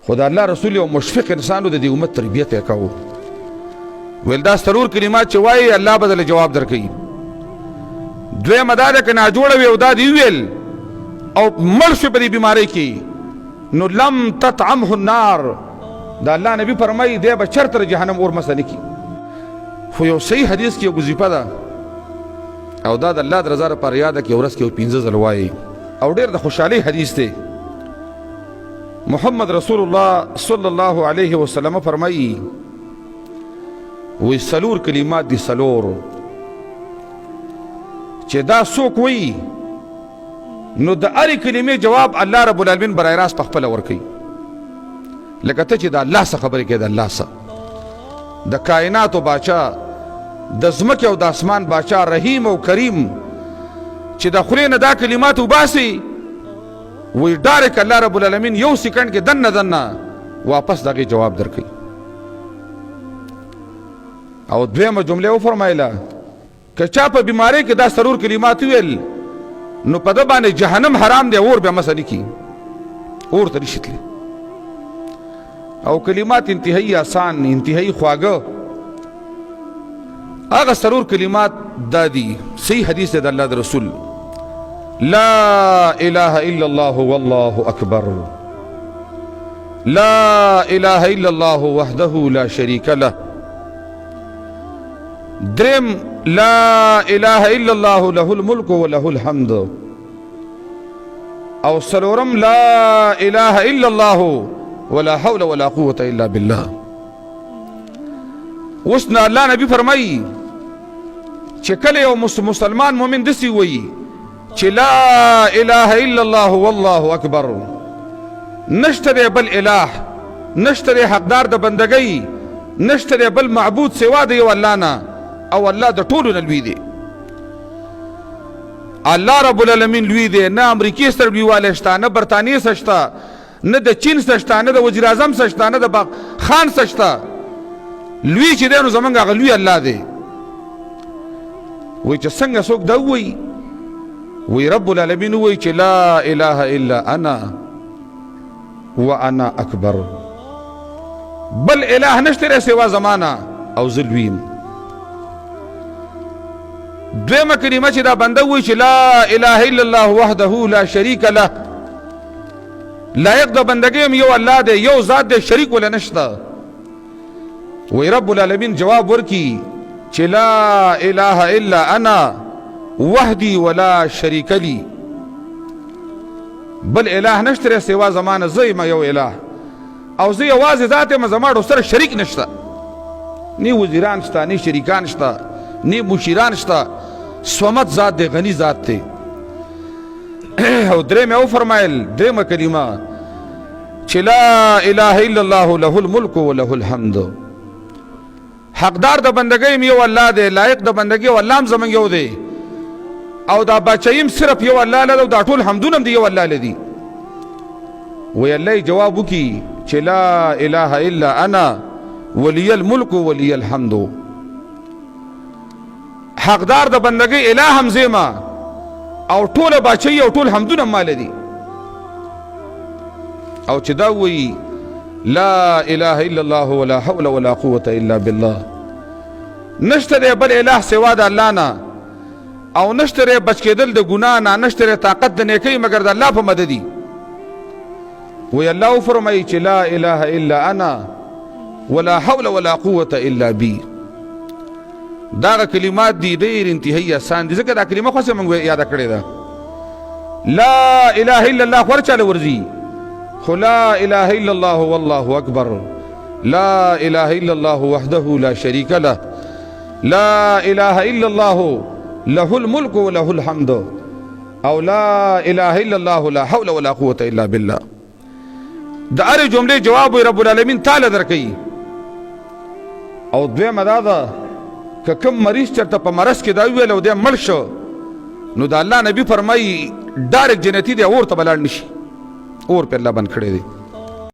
خو د الله رسول یو مشفق انسان و، د دې امت تربیت یې کوو. ویل دا ضرور کلمات چې وایي الله به دله جواب درکوي. دویمه دا ده که ناجوړه وي او دا دې وویل او مړ شو په دې بیمارۍ کې نو لم تطعمه النار، دا الله نبی فرمایي دی به چرته د جهنم اور مسه نه کي. خو یو صحیح حدیث کې یو وظیفه ده او دا د الله د رضا لپاره یاده کې ورځ کې 15 ځله وایي او ډېر د خوشحالۍ حدیث دی. محمد رسول الله صلی الله علیه وسلم فرمایي وی سلور کلمات دي سلور چې دا څوک وایي نو د هرې کلمې جواب الله رب العالمین برای راست په خپله ورکوي. لکه ته چې د الله څه خبرې کوې، د الله څه، د کائناتو باچا، د ځمکې او د اسمان باچا، رحیم او کریم، چې د خولې نه دا کلمات وباسي وی ډایرک الله رب العالمین یو سیکنډ کې دنه واپس دغې جواب درکوي. او دویمه جمله وفرمایله که چا په بیمارۍ کې دا سرور کلمات ویل نو په ده باندې جهنم حرام دی، اور بیا مسه نه کي، اور ته نشي تللی. او کلمات انتهایی آسان، انتهایی خواږه، هغه سرور کلمات دا دي. صحیح حدیث دی د الله د رسول، لا اله الا الله والله اکبر، لا اله الا الله وحده لا شریک له. درم لا اله الا الله له الملك وله الحمد. او سلورم لا اله الا الله ولا حول ولا قوة الا بالله. وسنا الله نبی فرمایي چې کله یو مسلمان مؤمن دسی وایي چې لا اله الا الله والله اکبر، نشته دی بل اله، نشته دی حقدار د بندګۍ، نشته دی بل معبود سوا د یو الله نه، او الله د ټولو نه لوی دی. الله رب العالمین لوی دی، نه امریکې سره لویوالی شته، نه برطانیې سره شته، نه د چین سره شته، نه د وزیر اعظم سره شته، نه د خان سره شته. لوی چې دی نو زمونږ هغه لوی الله دی. وایي چې څنګه څوک دا ووایي، وی رب العالمین وی چې لا اله الا انا وانا اکبر، بل اله نشته سوا زمانہ او ظلویم. دویمه کلمه چې دا بنده وی چې لا اله الا الله وحده لا شریک له، لایق د بندګۍ یو الله دی، یو ذات دی، شریک ولا نشته. وی رب العالمین جواب ورکی چې لا اله الا انا وحدی ولا شریک لی، بل اله نشته سوا زمانه، زه یم یو اله او زه یوازې ذات یم، زما سره شریک نشته، نی وزیران شته، نی شریکان شته، نی مشیران شته، صمد ذات دی، غنی ذات دی. او درېمه وفرمایل، درېمه کلمه چې لا اله الا الله له الملک وله الحمد، حقدار د بندګۍ یو الله دی، لایق د بندګۍ او الله هم زمونږ یو دی، او دا بچایم صرف یو الله لده، او دا ټول حمدونه هم دی یو الله لدي. وی الله جواب وکي چې لا اله الا انا ولی الملک ولی الحمد، حقدار د بندګۍ اله هم زیما او ټول بچي او ټول حمدونه مال دي. او چې دا وی لا اله الا الله ولا حول ولا قوة الا بالله، نشته دی بل اله سوا د الله نه، او نشته بچ کېدل د ګناه نه، نشته طاقت د نیکۍ مگر د الله په مددي. وی الله فرمایي چې لا اله الا انا ولا حول ولا قوة الا بي. دا کلمات دي ډېر انتهایی آسان دي، ځکه دا کلمه خو موږ یاد کړې ده. لا اله الا الله خو چاله ورځي، خو لا اله الا الله والله اکبر، لا اله الا الله وحده لا شریک له، لا اله الا الله له الملك وله الحمد، او لا اله الا الله لا حول ولا قوة الا بالله. دا هرې جملې جواب رب العالمین تعالی درکوي. او دویمه دا ده که کوم مریض چېرته په مرض کې دا وویل او دی مړ شو نو د الله نبی فرمایي ډایرک جنتي دی، اور ته به لاړ نشي، اور په الله بند کړی دی.